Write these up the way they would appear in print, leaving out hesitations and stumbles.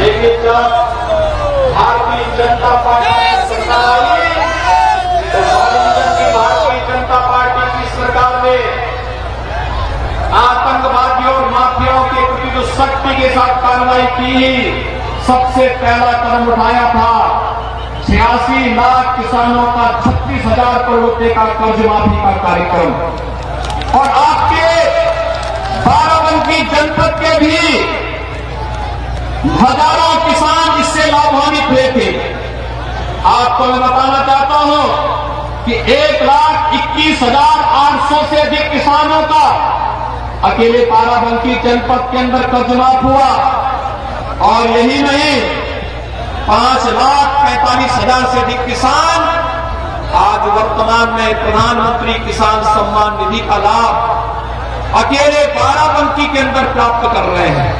लेकिन जब भारतीय जनता पार्टी की सरकार आई तो भारतीय जनता पार्टी की सरकार ने आतंकवादियों और माफियाओं के प्रति जो सख्ती के साथ कार्रवाई की, सबसे पहला कदम उठाया था 86 लाख किसानों का 36,000 करोड़ रुपए का कर्ज माफी का कार्यक्रम। और आपके बाराबंकी जनपद के भी हजारों किसान इससे लाभान्वित हुए थे। आपको मैं बताना चाहता हूं कि 1,21,800 से अधिक किसानों का अकेले बाराबंकी जनपद के अंदर कर्ज माफ हुआ। और यही नहीं, 5,45,000 से अधिक किसान आज वर्तमान में प्रधानमंत्री किसान सम्मान निधि का लाभ अकेले बाराबंकी के अंदर प्राप्त कर रहे हैं।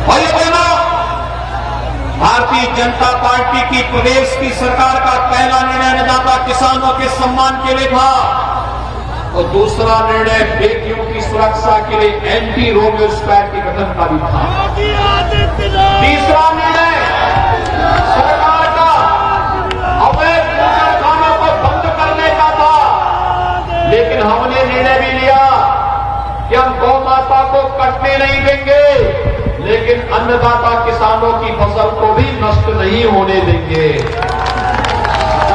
और ये बहनों, भारतीय जनता पार्टी की प्रदेश की सरकार का पहला निर्णय अन्नदाता किसानों के सम्मान के लिए था और दूसरा निर्णय बेटियों की सुरक्षा के लिए एंटी रोमियो स्क्वाड के गठन का भी था। तीसरा निर्णय सरकार का अवैध कारखानों को बंद करने का था। लेकिन हमने निर्णय भी लिया कि हम गौ माता को कटने नहीं देंगे, लेकिन अन्नदाता किसानों की फसल को भी नष्ट नहीं होने देंगे।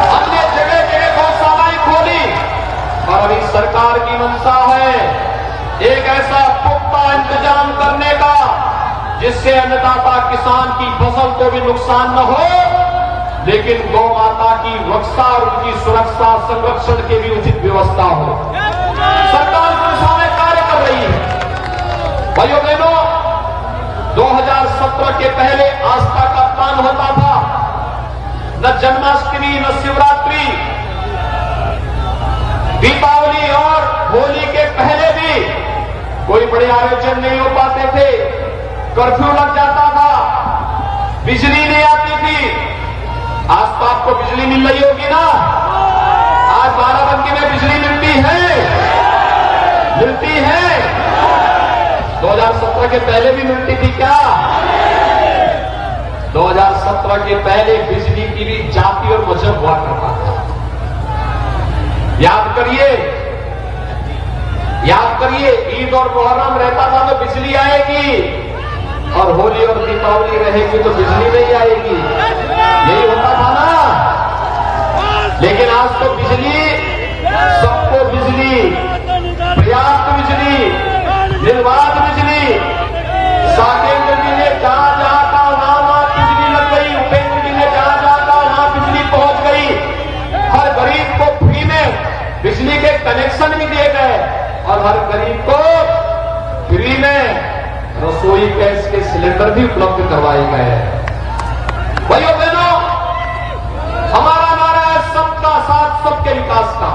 हमने जगह जगह गौशालाएं खोली और अभी सरकार की मंशा है एक ऐसा पुख्ता इंतजाम करने का जिससे अन्नदाता किसान की फसल को भी नुकसान न हो, लेकिन गौ माता की रक्षा और उनकी सुरक्षा संरक्षण की भी उचित व्यवस्था हो। सरकार सारे कार्य कर रही है। भाइयों बहनों, 2017 के पहले आस्था का प्लान होता था, न जन्माष्टमी न शिवरात्रि, दीपावली और होली के पहले भी कोई बड़े आयोजन नहीं हो पाते थे। कर्फ्यू लग जाता था, बिजली नहीं आती थी। आज तो आपको बिजली मिल रही होगी ना। आज बाराबंकी में बिजली मिलती है, मिलती है। 2017 के पहले भी मिलती थी क्या? 2017 के पहले बिजली की भी जाति और मजहब हुआ करता था। याद करिए, ईद और मुहर्रम रहता था तो बिजली आएगी, और होली और दीपावली रहेगी तो बिजली नहीं आएगी। यही होता था ना। लेकिन आज तो बिजली, सबको बिजली, पर्याप्त बिजली, निर्बाध बिजली। साकेंद्र जी ने जहां जहां का वहां बिजली लग गई, उपेंद्र जी ने जहां जहां का वहां बिजली पहुंच गई। हर गरीब को फ्री में बिजली के कनेक्शन भी दिए गए और हर गरीब को फ्री में रसोई गैस के सिलेंडर भी उपलब्ध करवाए गए। भाइयों बहनों, हमारा नारा है सबका साथ सबके विकास का।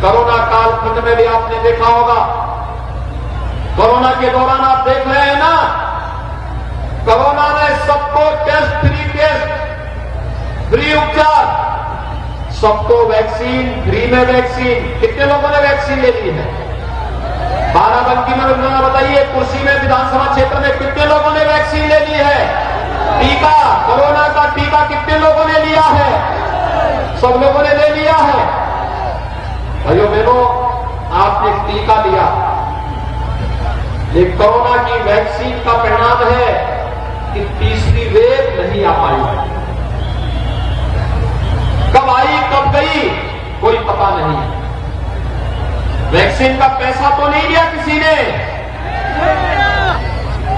कोरोना कालखंड में भी आपने देखा होगा, कोरोना के दौरान आप देख रहे हैं ना, कोरोना ने सबको टेस्ट, फ्री उपचार, सबको वैक्सीन, फ्री में वैक्सीन। कितने लोगों ने वैक्सीन ले ली है? बाराबंकी में बताइए, कुर्सी में विधानसभा क्षेत्र में कितने लोगों ने वैक्सीन ले ली है? टीका, कोरोना का टीका कितने लोगों ने लिया है? सब लोगों ने ले लिया है। भाइयों बहनों, आपने टीका लिया, ये कोरोना की वैक्सीन का परिणाम है कि तीसरी वेव नहीं आ पाई। वैक्सीन का पैसा तो नहीं दिया किसी ने,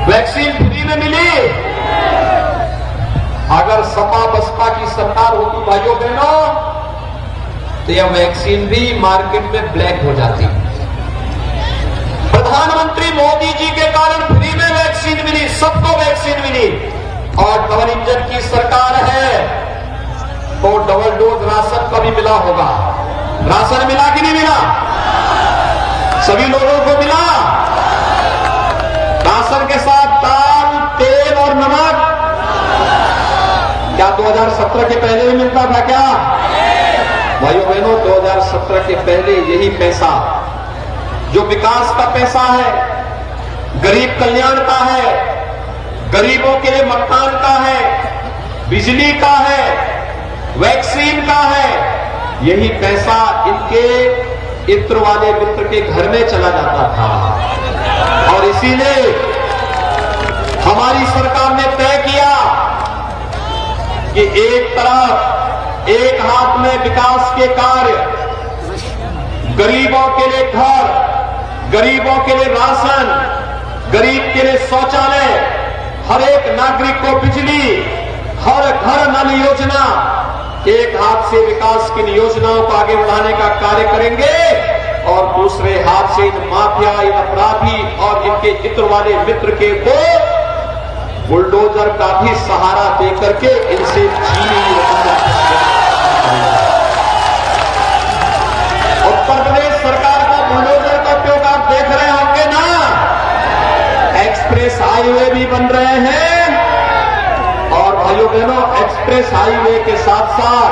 वैक्सीन फ्री में मिली। अगर सपा बसपा की सरकार होती भाइयों बहनों, तो यह वैक्सीन भी मार्केट में ब्लैक हो जाती। प्रधानमंत्री मोदी जी के कारण फ्री में वैक्सीन मिली, सबको वैक्सीन मिली। और डबल इंजन की सरकार है तो डबल डोज राशन का भी मिला होगा। राशन मिला कि नहीं मिला? सभी लोगों को मिला। राशन के साथ दाल, तेल और नमक। क्या 2017 के पहले भी मिलता था क्या? भाइयों बहनों, 2017 के पहले यही पैसा जो विकास का पैसा है, गरीब कल्याण का है, गरीबों के लिए मकान का है, बिजली का है, वैक्सीन का है, यही पैसा इनके इत्र वाले मित्र के घर में चला जाता था। और इसीलिए हमारी सरकार ने तय किया कि एक तरफ एक हाथ में विकास के कार्य, गरीबों के लिए घर, गरीबों के लिए राशन, गरीब के लिए शौचालय, हर एक नागरिक को बिजली, हर घर नल योजना, एक हाथ से विकास की योजनाओं को आगे बढ़ाने का कार्य करेंगे और दूसरे हाथ से इन माफिया, इन अपराधी और इनके चित्र वाले मित्र के को बुलडोजर का भी सहारा देकर के इनसे उत्तर प्रदेश सरकार का बुलडोजर का उपयोग आप देख रहे होंगे ना। एक्सप्रेस हाईवे भी बन रहे हैं और भाइयों बहनों, एक्सप्रेस हाईवे के साथ साथ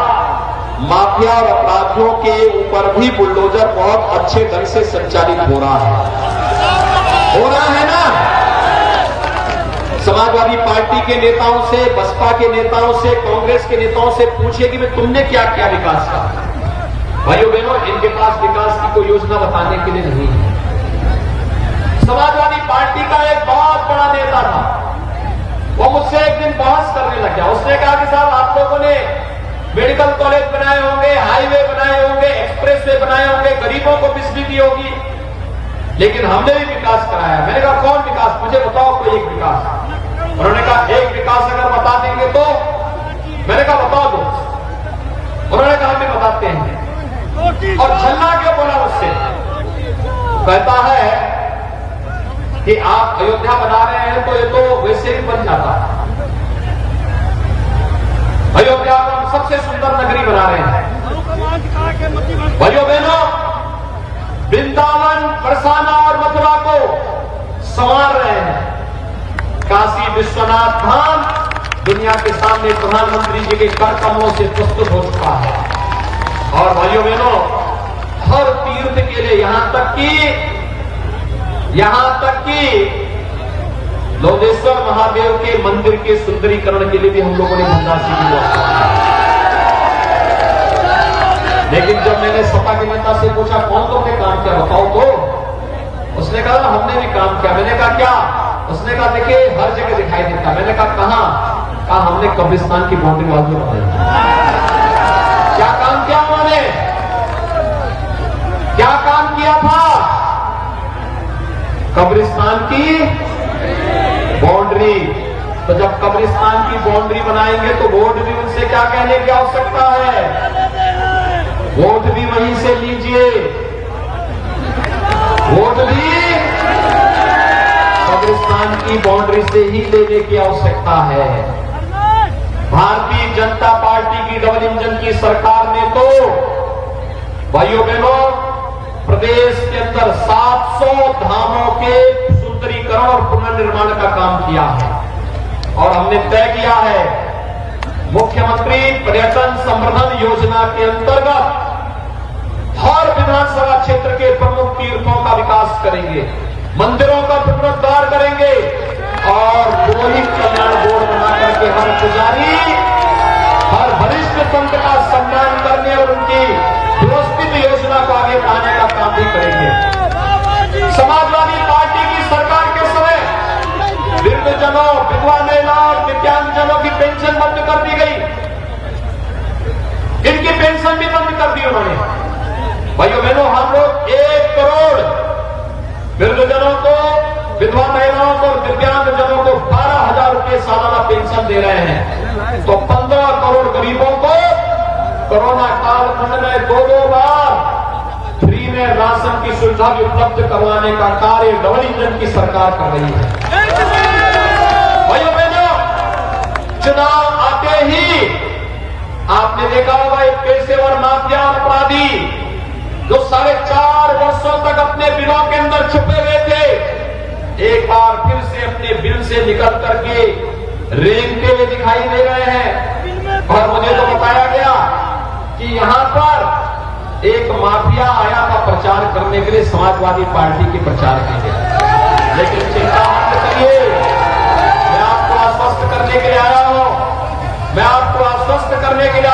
माफिया और अपराधियों के ऊपर भी बुलडोजर बहुत अच्छे ढंग से संचालित हो रहा है ना। समाजवादी पार्टी के नेताओं से, बसपा के नेताओं से, कांग्रेस के नेताओं से पूछिए कि तुमने क्या किया विकास का। भाइयों बहनों, इनके पास विकास की कोई योजना बताने के लिए नहीं है। समाजवादी पार्टी का एक बहुत बड़ा नेता था, वो मुझसे एक दिन बहस करने लग गया। उसने कहा कि साहब, आप लोगों ने मेडिकल कॉलेज बनाए होंगे, हाईवे बनाए होंगे, एक्सप्रेस वे बनाए होंगे, गरीबों को बिजली दी होगी, लेकिन हमने भी विकास कराया। मैंने कहा कौन विकास, मुझे बताओ कोई एक विकास। उन्होंने कहा एक विकास अगर बता देंगे तो। मैंने कहा बताओ दो। उन्होंने कहा हम भी बताते हैं। और छलना क्यों बोला मुझसे? कहता है कि आप अयोध्या बना रहे हैं तो ये तो वैसे ही बन जाता है। अयोध्या को हम सबसे सुंदर नगरी बना रहे हैं। भाइयों बहनों, वृंदावन, बरसाना और मथुरा को संवार रहे हैं। काशी विश्वनाथ धाम दुनिया के सामने प्रधानमंत्री जी के कर कमलों से प्रस्तुत हो चुका है। और भाइयों बहनों, हर तीर्थ के लिए यहां तक कि लोधेश्वर महादेव के मंदिर के सुंदरीकरण के लिए भी हम लोगों ने धनराशि की व्यवस्था की। लेकिन जब मैंने सपा के नेता से पूछा कौन तुमने काम किया बताओ तो उसने कहा हमने भी काम किया। मैंने कहा क्या? उसने कहा देखिए हर जगह दिखाई देता। मैंने कहा कहां? कहा हमने कब्रिस्तान की बाउंड्री वाल में बनाई। क्या काम किया उन्होंने? क्या काम किया था? कब्रिस्तान की बाउंड्री। तो जब कब्रिस्तान की बाउंड्री बनाएंगे तो वोट भी उनसे क्या कहने की आवश्यकता है? वोट भी वहीं से लीजिए, वोट भी कब्रिस्तान की बाउंड्री से ही लेने की आवश्यकता है। भारतीय जनता पार्टी की डबल इंजन की सरकार ने तो भाइयों बहनों प्रदेश के अंदर 700 धामों के सुंदरीकरण और पुनर्निर्माण का काम किया है। और हमने तय किया है मुख्यमंत्री पर्यटन संवर्धन योजना के अंतर्गत हर विधानसभा क्षेत्र के प्रमुख तीर्थों का विकास करेंगे, मंदिरों का पुनरुद्धार करेंगे और पुरोहित कल्याण बोर्ड बना करके हर पुजारी, हर वरिष्ठ संत का सम्मान करने और उनकी व्यवस्थित योजना को आगे बढ़ाने का काम भी करेंगे। समाजवादी पार्टी की सरकार के समय वृद्धजनों, विधवा महिलाओं, दिव्यांगजनों की पेंशन बंद कर दी गई। इनकी पेंशन भी बंद कर दी उन्होंने। भाइयों बहनों, हम लोग 1 करोड़ वृद्धजनों को, विधवा महिलाओं को, दिव्यांगजनों को 12,000 रुपये सालाना पेंशन दे रहे हैं। तो 15 करोड़ गरीबों को कोरोना कालखंड में 2-2 बार फ्री में राशन की सुविधा भी उपलब्ध करवाने का कार्य डबल इंजन की सरकार कर रही है। भाइयों बहनों, चुनाव आते ही आपने देखा होगा एक पेशेवर माफिया अपराधी जो 4.5 वर्षों तक अपने बिलों के अंदर छुपे हुए थे, एक बार फिर से अपने बिल से निकल करके रेंगते हुए दिखाई दे रहे हैं। और मुझे तो बताया गया कि यहां पर एक माफिया आया था प्रचार करने के लिए, समाजवादी पार्टी के प्रचार के लिए। लेकिन चिंता मत करिए, मैं आपको आश्वस्त करने के लिए आया हूं, मैं आपको आश्वस्त करने के लिए